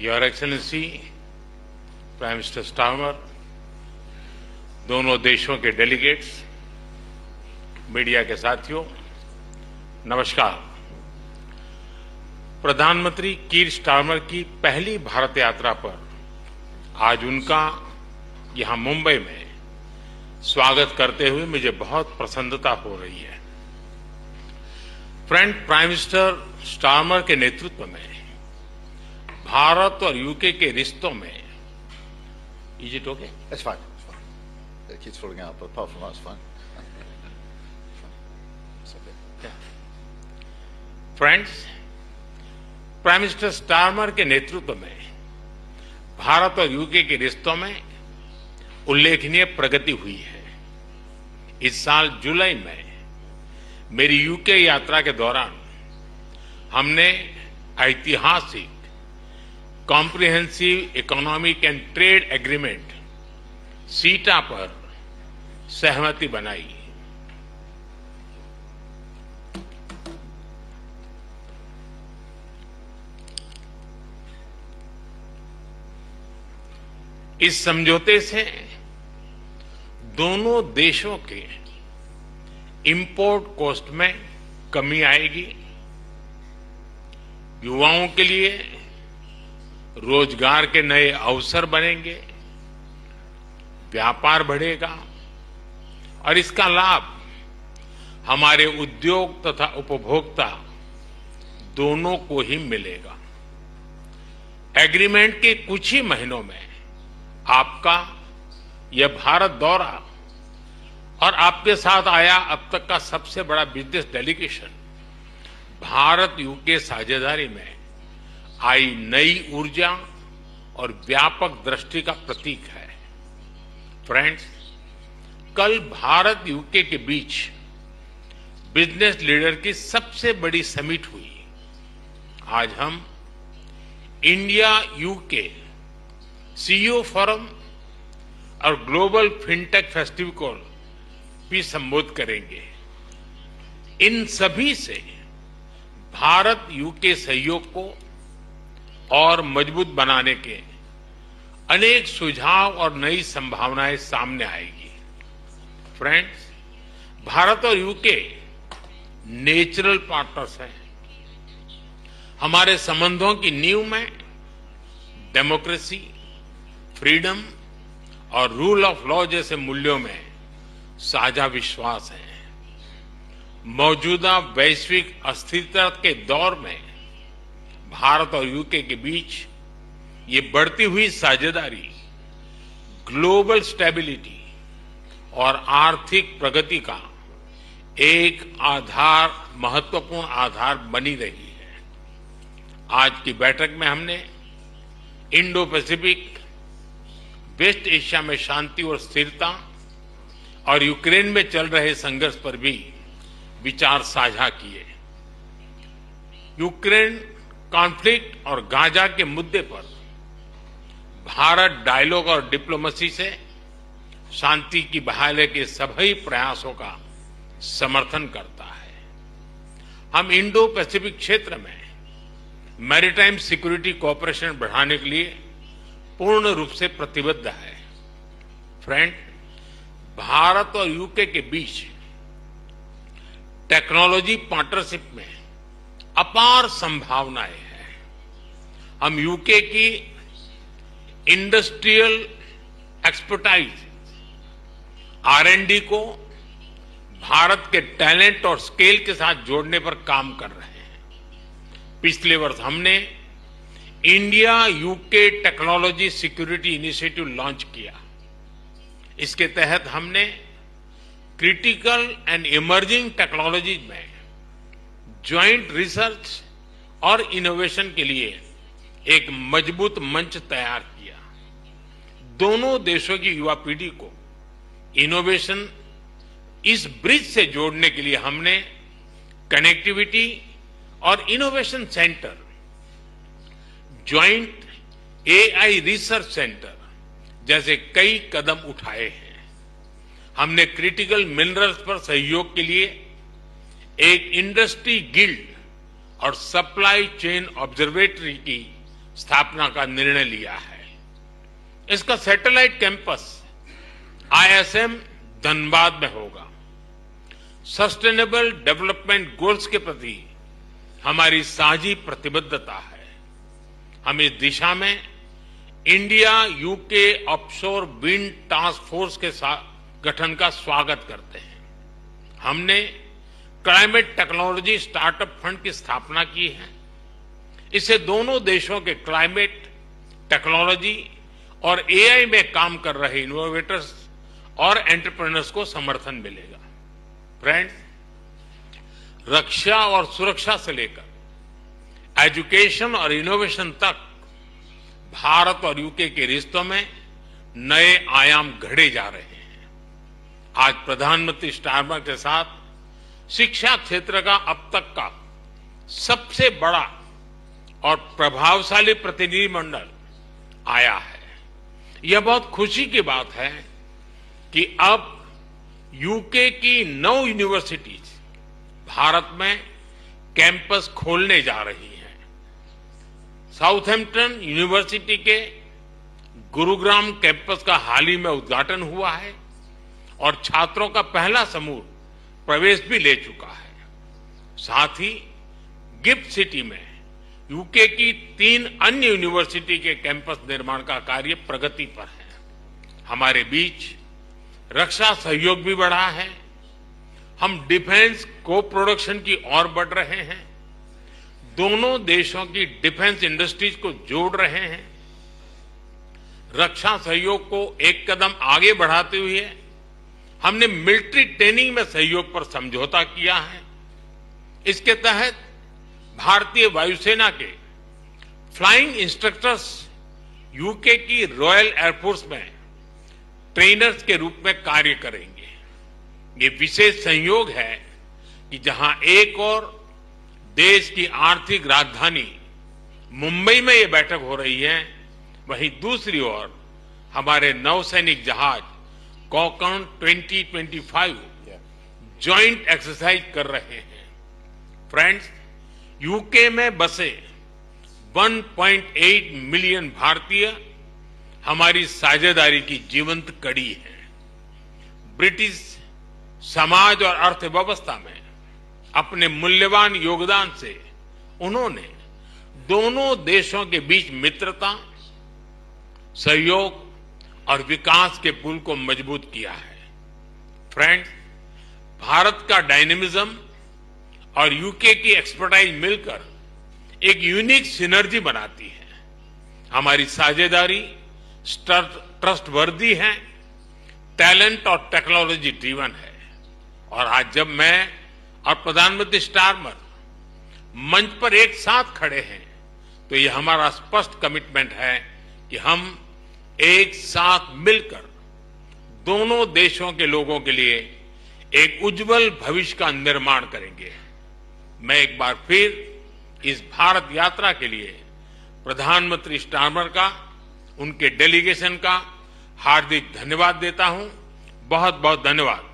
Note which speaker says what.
Speaker 1: Your excellency, prime minister Starmer, दोनों देशों के डेलीगेट्स, मीडिया के साथियों, नमस्कार। प्रधानमंत्री कीर स्टार्मर की पहली भारत यात्रा पर आज उनका यहां मुंबई में स्वागत करते हुए मुझे बहुत प्रसन्नता हो रही है। फ्रेंड, प्राइम मिनिस्टर स्टार्मर के नेतृत्व में भारत और यूके के रिश्तों में is it okay?
Speaker 2: It's fine. It's fine. It keeps falling out, but apart from that, it's fine. It's okay.
Speaker 1: Friends, prime minister Starmer के नेतृत्व में भारत और यूके के रिश्तों में उल्लेखनीय प्रगति हुई है। इस साल जुलाई में मेरी यूके यात्रा के दौरान हमने ऐतिहासिक comprehensive economic and trade agreement सीटा पर सहमति बनाई। इस समझौते से दोनों देशों के इंपोर्ट कॉस्ट में कमी आएगी, युवाओं के लिए रोजगार के नए अवसर बनेंगे, व्यापार बढ़ेगा और इसका लाभ हमारे उद्योग तथा उपभोक्ता दोनों को ही मिलेगा। एग्रीमेंट के कुछ ही महीनों में आपका यह भारत दौरा और आपके साथ आया अब तक का सबसे बड़ा बिजनेस डेलीगेशन भारत यूके साझेदारी में आई नई ऊर्जा और व्यापक दृष्टि का प्रतीक है। फ्रेंड्स, कल भारत यूके के बीच बिजनेस लीडर की सबसे बड़ी समिट हुई। आज हम इंडिया यूके सीईओ फोरम और ग्लोबल फिनटेक फेस्टिवल को भी संबोधित करेंगे। इन सभी से भारत यूके सहयोग को और मजबूत बनाने के अनेक सुझाव और नई संभावनाएं सामने आएगी। फ्रेंड्स, भारत और यूके नेचुरल पार्टनर्स हैं। हमारे संबंधों की नींव में डेमोक्रेसी, फ्रीडम और रूल ऑफ लॉ जैसे मूल्यों में साझा विश्वास है। मौजूदा वैश्विक अस्थिरता के दौर में भारत और यूके के बीच ये बढ़ती हुई साझेदारी ग्लोबल स्टेबिलिटी और आर्थिक प्रगति का एक महत्वपूर्ण आधार बनी रही है। आज की बैठक में हमने इंडो पैसिफिक, वेस्ट एशिया में शांति और स्थिरता और यूक्रेन में चल रहे संघर्ष पर भी विचार साझा किए। यूक्रेन कॉन्फ्लिक्ट और गाजा के मुद्दे पर भारत डायलॉग और डिप्लोमेसी से शांति की बहाली के सभी प्रयासों का समर्थन करता है। हम इंडो पैसिफिक क्षेत्र में मैरीटाइम सिक्योरिटी कोऑपरेशन बढ़ाने के लिए पूर्ण रूप से प्रतिबद्ध है। फ्रेंड, भारत और यूके के बीच टेक्नोलॉजी पार्टनरशिप में अपार संभावनाएं हैं। हम यूके की इंडस्ट्रियल एक्सपर्टाइज, R&D को भारत के टैलेंट और स्केल के साथ जोड़ने पर काम कर रहे हैं। पिछले वर्ष हमने India UK technology security initiative launch किया। इसके तहत हमने क्रिटिकल एंड इमर्जिंग टेक्नोलॉजीज में ज्वाइंट रिसर्च और इनोवेशन के लिए एक मजबूत मंच तैयार किया। दोनों देशों की युवा पीढ़ी को इनोवेशन इस ब्रिज से जोड़ने के लिए हमने कनेक्टिविटी और innovation centre, joint AI research centre जैसे कई कदम उठाए हैं। हमने क्रिटिकल मिनरल्स पर सहयोग के लिए एक इंडस्ट्री गिल्ड और सप्लाई चेन ऑब्जर्वेटरी की स्थापना का निर्णय लिया है। इसका सैटेलाइट कैंपस आईएसएम धनबाद में होगा। सस्टेनेबल डेवलपमेंट गोल्स के प्रति हमारी साझी प्रतिबद्धता है। हम इस दिशा में India UK offshore wind task force के गठन का स्वागत करते हैं। हमने क्लाइमेट टेक्नोलॉजी स्टार्टअप फंड की स्थापना की है। इससे दोनों देशों के क्लाइमेट टेक्नोलॉजी और एआई में काम कर रहे इनोवेटर्स और एंटरप्रेन्योर्स को समर्थन मिलेगा। फ्रेंड्स, रक्षा और सुरक्षा से लेकर एजुकेशन और इनोवेशन तक भारत और यूके के रिश्तों में नए आयाम घड़े जा रहे हैं। आज प्रधानमंत्री स्टारमर के साथ शिक्षा क्षेत्र का अब तक का सबसे बड़ा और प्रभावशाली प्रतिनिधिमंडल आया है। यह बहुत खुशी की बात है कि अब यूके की 9 यूनिवर्सिटीज भारत में कैंपस खोलने जा रही हैं। साउथहैम्पटन यूनिवर्सिटी के गुरुग्राम कैंपस का हाल ही में उद्घाटन हुआ है और छात्रों का पहला समूह प्रवेश भी ले चुका है। साथ ही गिफ्ट सिटी में यूके की 3 अन्य यूनिवर्सिटी के कैंपस निर्माण का कार्य प्रगति पर है। हमारे बीच रक्षा सहयोग भी बढ़ा है। हम डिफेंस को प्रोडक्शन की ओर बढ़ रहे हैं। दोनों देशों की डिफेंस इंडस्ट्रीज को जोड़ रहे हैं। रक्षा सहयोग को एक कदम आगे बढ़ाते हुए हमने मिलिट्री ट्रेनिंग में सहयोग पर समझौता किया है। इसके तहत भारतीय वायुसेना के फ्लाइंग इंस्ट्रक्टर्स यूके की रॉयल एयरफोर्स में ट्रेनर्स के रूप में कार्य करेंगे। ये विशेष संयोग है कि जहां एक और देश की आर्थिक राजधानी मुंबई में ये बैठक हो रही है, वहीं दूसरी ओर हमारे नौसैनिक जहाज कॉकन 2025 जॉइंट एक्सरसाइज कर रहे हैं। फ्रेंड्स, यूके में बसे 1.8 मिलियन भारतीय हमारी साझेदारी की जीवंत कड़ी है। ब्रिटिश समाज और अर्थव्यवस्था में अपने मूल्यवान योगदान से उन्होंने दोनों देशों के बीच मित्रता, सहयोग और विकास के पुल को मजबूत किया है। फ्रेंड्स, भारत का डायनेमिज्म और यूके की एक्सपर्टाइज मिलकर एक यूनिक सिनर्जी बनाती है। हमारी साझेदारी ट्रस्टवर्दी है, टैलेंट और टेक्नोलॉजी ड्रिवन है। और आज जब मैं और प्रधानमंत्री स्टारमर मंच पर एक साथ खड़े हैं, तो यह हमारा स्पष्ट कमिटमेंट है कि हम एक साथ मिलकर दोनों देशों के लोगों के लिए एक उज्जवल भविष्य का निर्माण करेंगे। मैं एक बार फिर इस भारत यात्रा के लिए प्रधानमंत्री स्टारमर का, उनके डेलीगेशन का हार्दिक धन्यवाद देता हूं। बहुत बहुत धन्यवाद।